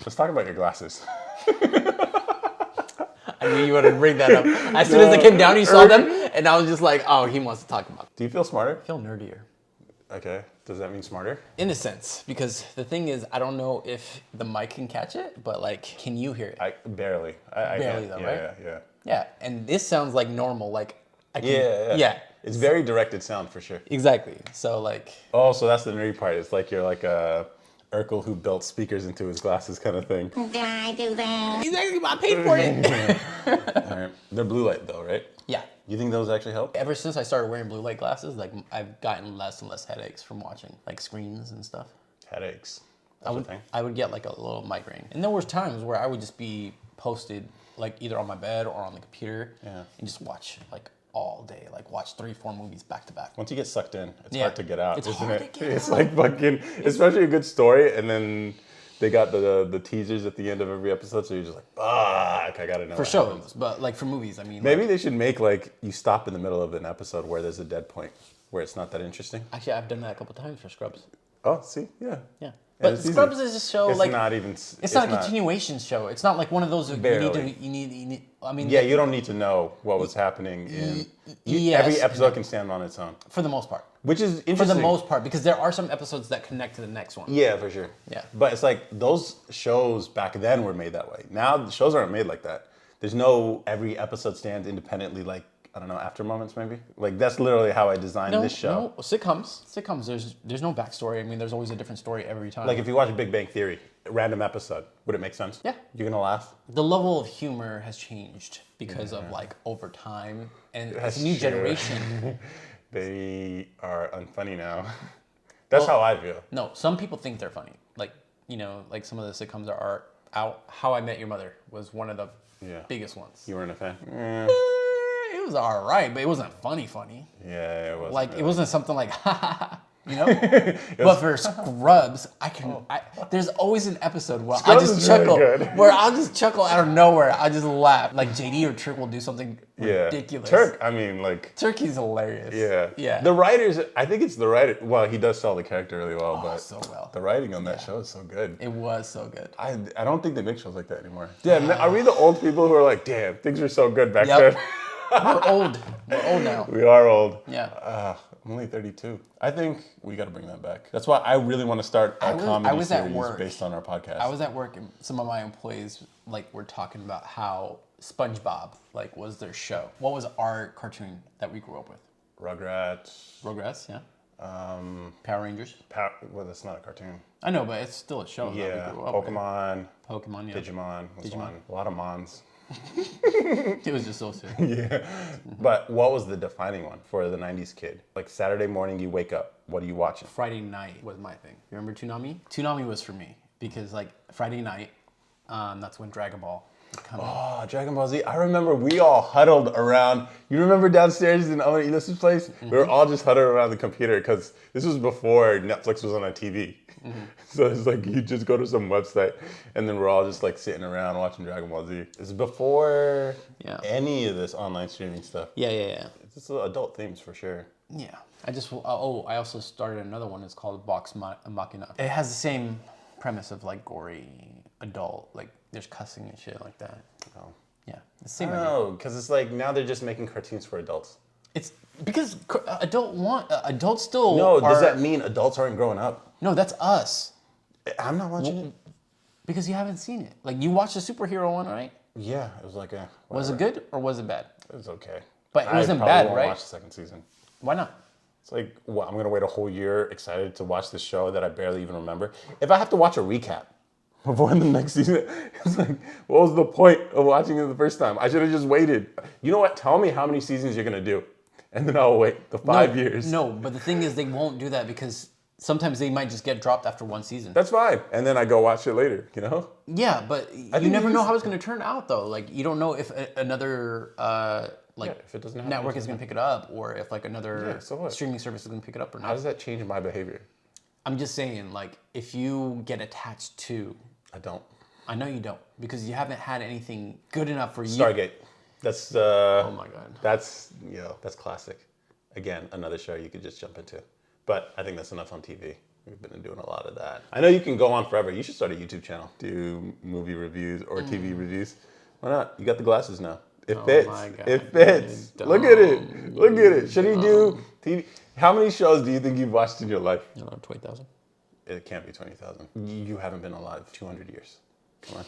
Let's talk about your glasses. I knew you wanted to bring that up. As soon as I came down, you saw them, and I was just like, oh, he wants to talk about it. Do you feel smarter? I feel nerdier. Okay. Does that mean smarter? In a sense, because the thing is, I don't know if the mic can catch it, but like, can you hear it? Barely. Barely though, right? Yeah. Yeah, and this sounds like normal, like I can, Yeah. It's very directed sound for sure. Exactly. So like. Oh, so that's the nerdy part. It's like you're like a Urkel who built speakers into his glasses kind of thing. Did I do that? Exactly, I paid for it. All right. They're blue light though, right? Yeah. You think those actually help? Ever since I started wearing blue light glasses, like I've gotten less and less headaches from watching like screens and stuff. Headaches. I would get like a little migraine. And there was times where I would just be posted like either on my bed or on the computer and just watch like all day, like watch 3-4 movies back to back. Once you get sucked in, it's hard to get out, it's isn't hard it? To get it's out. like fucking, especially a good story, and then they got the teasers at the end of every episode, so you're just like, fuck, I gotta know. For what shows, happens. but like for movies, I mean. Maybe they should make like you stop in the middle of an episode where there's a dead point, where it's not that interesting. Actually, I've done that a couple times for Scrubs. Oh, see, yeah. Yeah. And But it's Scrubs easy. is a show It's like not even. it's not a continuation show. It's not like one of those that Barely. you need. I mean, Yeah, you don't need to know what was happening in. yes. Every episode can stand on its own, for the most part. which is interesting. For the most part, because there are some episodes that connect to the next one. Yeah, for sure. Yeah. But it's like those shows back then were made that way. Now the shows aren't made like that. There's no every episode stands independently like, I don't know, after moments maybe? Like that's literally how I designed this show. No, sitcoms. There's no backstory. I mean, there's always a different story every time. Like if you watch Big Bang Theory, a random episode, would it make sense? Yeah. You're gonna laugh? The level of humor has changed because of like over time and it's a new true. generation. They are unfunny now. That's how I feel. No, some people think they're funny. Like, you know, like some of the sitcoms that are out. How I Met Your Mother was one of the biggest ones. You weren't a fan? It was all right, but it wasn't funny. Yeah, it was. Like it wasn't something like you know. But for Scrubs, there's always an episode where Scrubs I just is chuckle, really good. where I'll just chuckle out of nowhere. I just laugh. Like JD or Trick will do something ridiculous. Turk, I mean, like. Turkey's hilarious. Yeah. Yeah. The writers, I think it's the writer. Well, he does sell the character really well, but so well. the writing on that show is so good. It was so good. I don't think they make shows like that anymore. Damn, are we the old people who are like, damn, things were so good back Yep. then? We're old. We're old now. We are old. Yeah. I'm only 32. I think we got to bring that back. That's why I really want to start a comedy series based on our podcast. I was at work and some of my employees like were talking about how SpongeBob like was their show. What was our cartoon that we grew up with? Rugrats. Rugrats, yeah. Power Rangers. Well, that's not a cartoon. I know, but it's still a show. Yeah. That we grew up Pokemon. With. Pokemon, yeah. Digimon was one. A lot of Mons. It was just so sick. Yeah. But what was the defining one for the 90s kid? Like Saturday morning, you wake up. What are you watching? Friday night was my thing. You remember Toonami? Toonami was for me because like Friday night, that's when Dragon Ball would come out. Oh, Dragon Ball Z. I remember we all huddled around. You remember downstairs in Owen Enos's place? We were all just huddled around the computer because this was before Netflix was on our TV. So it's like you just go to some website and then we're all just like sitting around watching Dragon Ball Z. It's before any of this online streaming stuff. Yeah. It's just adult themes for sure. Yeah. I also started another one. It's called Vox Machina. It has the same premise of like gory adult, like there's cussing and shit like that. Oh. Yeah. The same idea. No, because it's like now they're just making cartoons for adults. It's because adults still. No, does that mean adults aren't growing up? No, that's us. I'm not watching it. Because you haven't seen it. Like you watched the superhero one, right? Yeah, it was like a. Was it good or was it bad? It was okay. But it wasn't I bad, probably won't right? watch the second season. Why not? It's like, what, I'm gonna wait a whole year excited to watch this show that I barely even remember. If I have to watch a recap before the next season, it's like, what was the point of watching it the first time? I should have just waited. You know what? Tell me how many seasons you're gonna do, and then I'll wait the 5 years. No, but the thing is, they won't do that because sometimes they might just get dropped after one season. That's fine, and then I go watch it later. You know? Yeah, but you never know how it's going to turn out, though. Like, you don't know if another if it doesn't happen, network is going to pick it up, or if like another so what? streaming service is going to pick it up or How not. does that change my behavior? I'm just saying, like, if you get attached to, I don't. I know you don't because you haven't had anything good enough for you. Stargate. That's Oh my god. that's classic. Again, another show you could just jump into. But I think that's enough on TV. We've been doing a lot of that. I know you can go on forever. You should start a YouTube channel. Do movie reviews or TV reviews. Why not? You got the glasses now. It fits. My God, it fits. Look at it. Look at it. Should he do TV? How many shows do you think you've watched in your life? I don't know, 20,000. It can't be 20,000. You haven't been alive 200 years. Come on.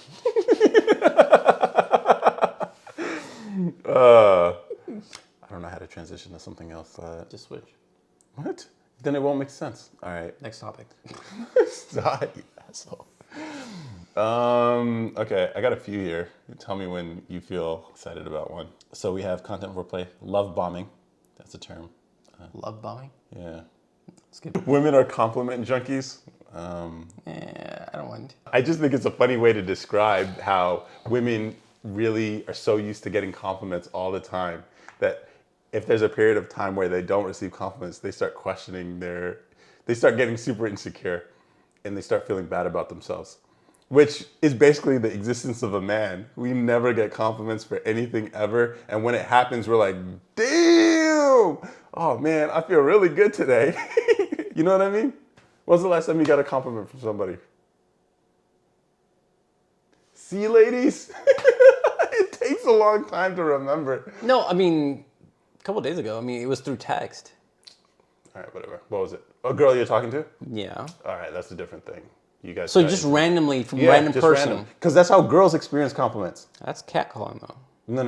I don't know how to transition to something else. Just switch. What? Then it won't make sense. All right. Next topic. Stop, you asshole. Okay, I got a few here. Tell me when you feel excited about one. So we have content foreplay, love bombing. That's a term. Love bombing? Yeah. It's good. Women are compliment junkies. Yeah, I don't mind. I just think it's a funny way to describe how women really are so used to getting compliments all the time that if there's a period of time where they don't receive compliments, they start questioning they start getting super insecure and they start feeling bad about themselves, which is basically the existence of a man. We never get compliments for anything ever. And when it happens, we're like, damn, oh man, I feel really good today. You know what I mean? When's the last time you got a compliment from somebody? See, ladies? It takes a long time to remember. No, I mean, a couple days ago. I mean, it was through text. All right, whatever. What was it? A girl you're talking to? Yeah. All right, that's a different thing. You guys. So just randomly from random person. Because that's how girls experience compliments. That's catcalling though. No.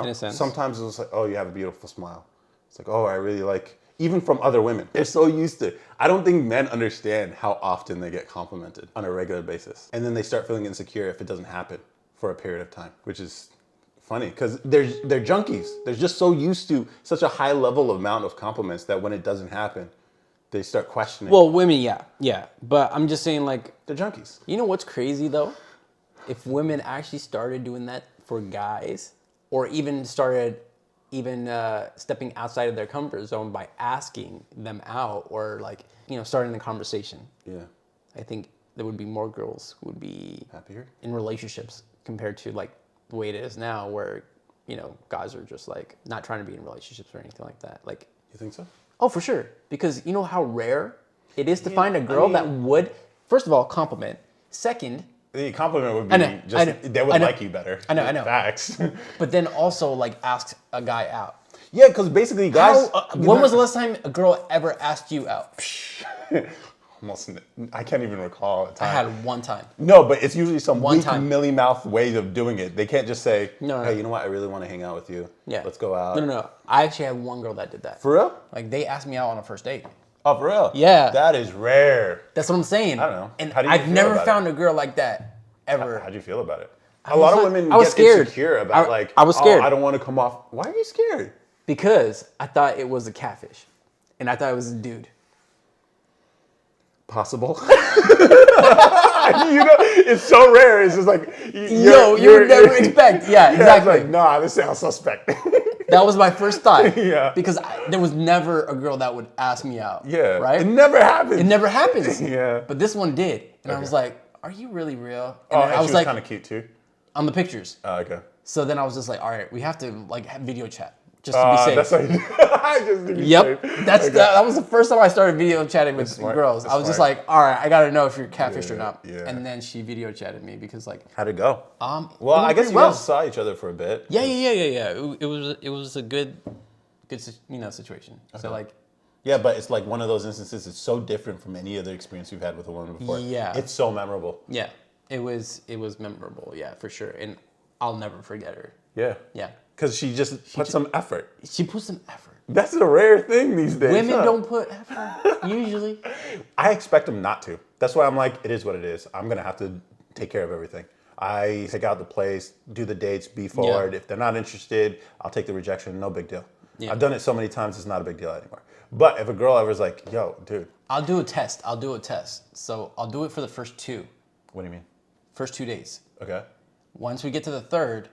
In a sense. Sometimes it's like, oh, you have a beautiful smile. It's like, oh, I really like. Even from other women, they're so used to. I don't think men understand how often they get complimented on a regular basis, and then they start feeling insecure if it doesn't happen for a period of time, which is funny because they're junkies. They're just so used to such a high level amount of compliments that when it doesn't happen, they start questioning. Well, women, yeah. But I'm just saying, like, they're junkies. You know what's crazy though? If women actually started doing that for guys, or even started stepping outside of their comfort zone by asking them out, or like, starting the conversation. Yeah. I think there would be more girls who would be happier in relationships compared to like the way it is now, where guys are just like not trying to be in relationships or anything like that. Like, you think so? Oh, for sure. Because you know how rare it is to find a girl that would, first of all, compliment. Second, the compliment would be they would like you better. I know. Facts. But then also like ask a guy out. Yeah, because basically guys. When was the last time a girl ever asked you out? Almost, I can't even recall a time. I had one time. No, but it's usually some one weak, mealy-mouthed way of doing it. They can't just say, no. Hey, you know what? I really want to hang out with you. Yeah. Let's go out. No. I actually had one girl that did that. For real? Like, they asked me out on a first date. Oh, for real? Yeah. That is rare. That's what I'm saying. I don't know. And I've never found a girl like that, ever. How'd you feel about it? A lot of women get scared. Insecure about I was scared. Oh, I don't want to come off. Why are you scared? Because I thought it was a catfish. And I thought it was a dude. Possible. It's so rare. It's just like you would never expect. Yeah, exactly. It's like, nah, this sounds suspect. That was my first thought. Yeah. Because there was never a girl that would ask me out. Yeah. Right? It never happens. It never happens. Yeah. But this one did. And I was like, are you really real? And I was like, kind of cute too. On the pictures. Oh, okay. So then I was just like, all right, we have to like have video chat. Just to be safe. That's like, just to be yep. safe. That was the first time I started video chatting with girls. I was just like, all right, I gotta know if you're catfish or not. Yeah. And then she video chatted me because like. How'd it go? Well, I guess you guys saw each other for a bit. Yeah. It was a good situation. Okay. So like. Yeah, but it's like one of those instances. It's so different from any other experience you've had with a woman before. Yeah. It's so memorable. Yeah, it was memorable. Yeah, for sure, and I'll never forget her. Yeah. Yeah. Because she put some effort. She put some effort. That's a rare thing these days. Women don't put effort, usually. I expect them not to. That's why I'm like, it is what it is. I'm going to have to take care of everything. I take out the place, do the dates, be forward. Yeah. If they're not interested, I'll take the rejection. No big deal. Yeah. I've done it so many times, it's not a big deal anymore. But if a girl ever's like, yo, dude. I'll do a test. So I'll do it for the first 2. What do you mean? First 2 days. Okay. Once we get to the 3rd,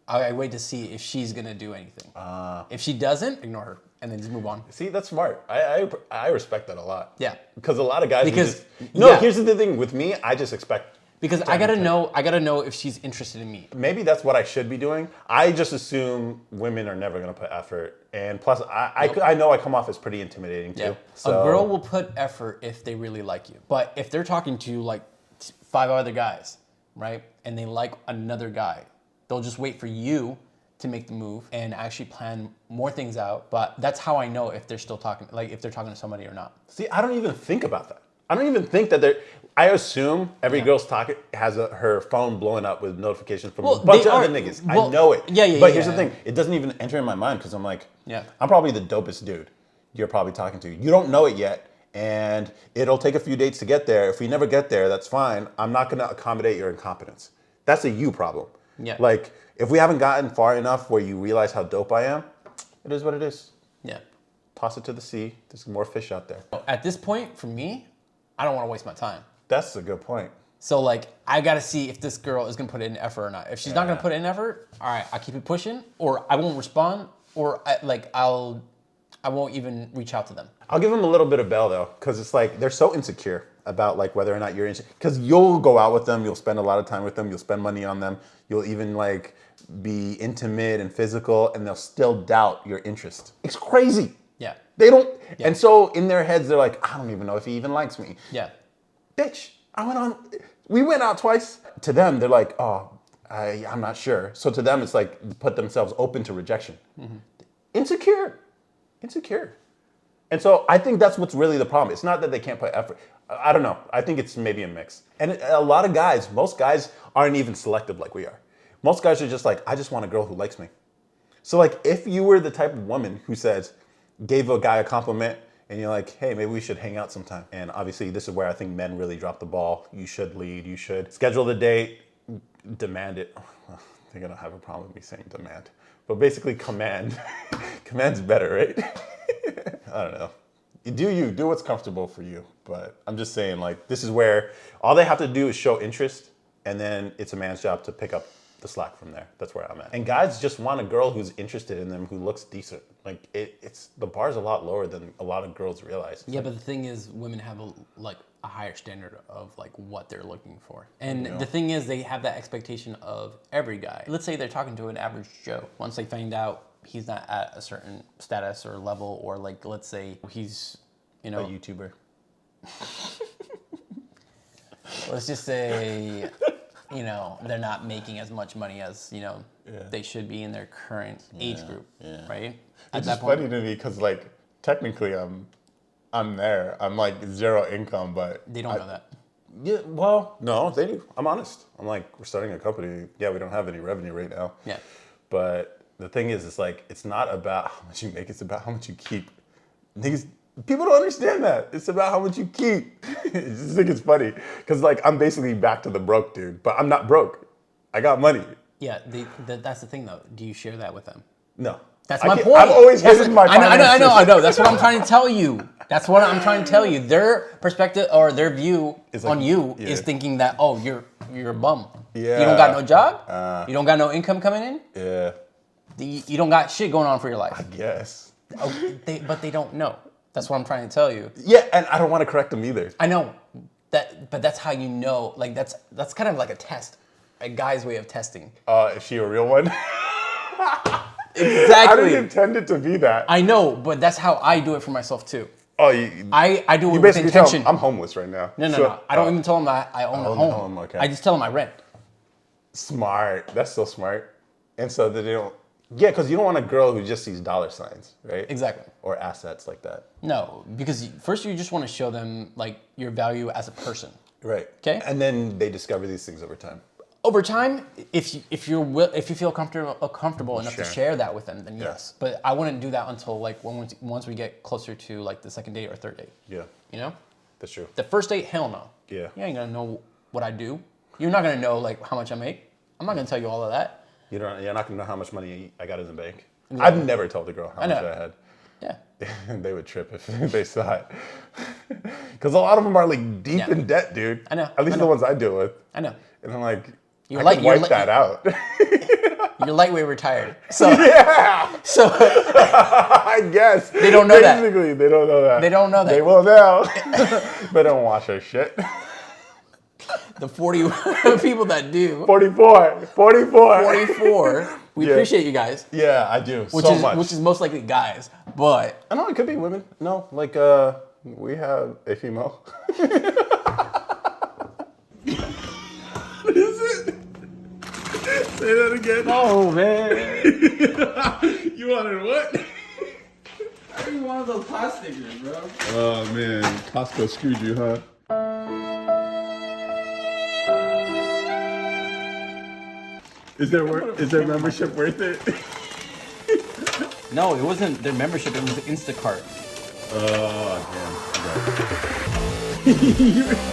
I wait to see if she's gonna do anything. If she doesn't, ignore her and then just move on. See, that's smart. I respect that a lot. Yeah. Because a lot of guys. Here's the thing. With me, I just expect Because I gotta know if she's interested in me. Maybe that's what I should be doing. I just assume women are never gonna put effort, and plus, I know I come off as pretty intimidating too. Yeah. So A girl will put effort if they really like you, but if they're talking to like 5 other guys, right, and they like another guy, they'll just wait for you to make the move and actually plan more things out. But that's how I know if they're still talking, like if they're talking to somebody or not. see, I don't even think about that. I don't even think that they're. I assume every girl's talking has her phone blowing up with notifications from a bunch of other niggas. I know it. Yeah. But here's the thing: it doesn't even enter in my mind because I'm like, I'm probably the dopest dude you're probably talking to. You don't know it yet, and it'll take a few dates to get there. If we never get there, that's fine. I'm not gonna accommodate your incompetence. That's a you problem. Yeah. Like if we haven't gotten far enough where you realize how dope I am, it is what it is. Yeah. Toss it to the sea. There's more fish out there. At this point, for me, I don't want to waste my time. That's a good point. So like, I gotta see if this girl is gonna put in effort or not. If she's not gonna put in effort, all right, I'll keep it pushing, or I won't respond, or I won't even reach out to them. I'll give them a little bit of bail though, because it's like they're so insecure about like whether or not you're interested. Because you'll go out with them, you'll spend a lot of time with them, you'll spend money on them, you'll even like be intimate and physical, and they'll still doubt your interest. It's crazy. Yeah. They don't. Yeah. And so in their heads, they're like, I don't even know if he even likes me. Yeah. Bitch, we went out twice. To them, they're like, oh, I'm not sure. So to them, it's like put themselves open to rejection. Mm-hmm. Insecure. And so I think that's what's really the problem. It's not that they can't put effort. I don't know. I think it's maybe a mix. And a lot of guys, most guys aren't even selective like we are. Most guys are just like, I just want a girl who likes me. So like if you were the type of woman who gave a guy a compliment, and you're like, hey, maybe we should hang out sometime. And obviously, this is where I think men really drop the ball. You should lead. You should schedule the date, demand it. Well, they're going to have a problem with me saying demand. But basically, command. Command's better, right? I don't know. Do what's comfortable for you. But I'm just saying, like, this is where all they have to do is show interest, and then it's a man's job to pick up the slack from there. That's where I'm at. And guys just want a girl who's interested in them, who looks decent. Like it's the bar's a lot lower than a lot of girls realize. Yeah, but the thing is, women have a higher standard of like what they're looking for. And the thing is, they have that expectation of every guy. Let's say they're talking to an average Joe. Once they find out he's not at a certain status or level, or like let's say he's, a YouTuber. Let's just say, they're not making as much money as, they should be in their current age group, right? It's just funny to me because, like, technically I'm there. I'm, like, zero income, but... They don't know that. Yeah, well, no, they do. I'm honest. I'm like, we're starting a company. Yeah, we don't have any revenue right now. Yeah. But the thing is, it's like, it's not about how much you make. It's about how much you keep. Niggas, people don't understand that. It's about how much you keep. I just think it's funny. Because, like, I'm basically back to the broke dude. But I'm not broke. I got money. Yeah, that's the thing, though. Do you share that with them? No. That's my point. I've always hated my finances. I know. That's what I'm trying to tell you. Their perspective or their view on you is thinking that, oh, you're a bum. Yeah. You don't got no job. You don't got no income coming in. Yeah. You don't got shit going on for your life. I guess. But they don't know. That's what I'm trying to tell you. Yeah, and I don't want to correct them either. I know but that's how you know. Like that's kind of like a test, a guy's way of testing. Is she a real one? Exactly. I didn't intend it to be that. I know, but that's how I do it for myself too. Oh, I do it with intention. I'm homeless right now. No. I don't even tell them that I own a home. Okay. I just tell them I rent. Smart. That's so smart. And so that they don't. Yeah, because you don't want a girl who just sees dollar signs, right? Exactly. Or assets like that. No, because first you just want to show them like your value as a person. Right. Okay. And then they discover these things over time. Over time, if you feel comfortable enough to share that with them, then yes. But I wouldn't do that until like once we get closer to like the second date or third date. Yeah. You know? That's true. The first date, hell no. Yeah. You ain't gonna know what I do. You're not gonna know like how much I make. I'm not gonna tell you all of that. You're not gonna know how much money I got in the bank. Yeah. I've never told a girl how much I had. Yeah. They would trip if they saw it. Because a lot of them are like deep in debt, dude. I know. At least the ones I deal with. I know. And I'm like, You're wipe that out. You're lightweight retired. So yeah. So I guess. They don't know that. Basically, they don't know that. They don't know that. They will now. But don't wash our shit. The 40 people that do. 44. 44. We appreciate you guys. Yeah, I do. Which is most likely guys, but I know it could be women. No, like we have a female. What is it? Say that again. oh man, You wanted what? I need one of those plastic stickers, bro. Oh man, Costco screwed you, huh? Is their membership worth it? No, it wasn't their membership. It was Instacart. Oh damn. Okay.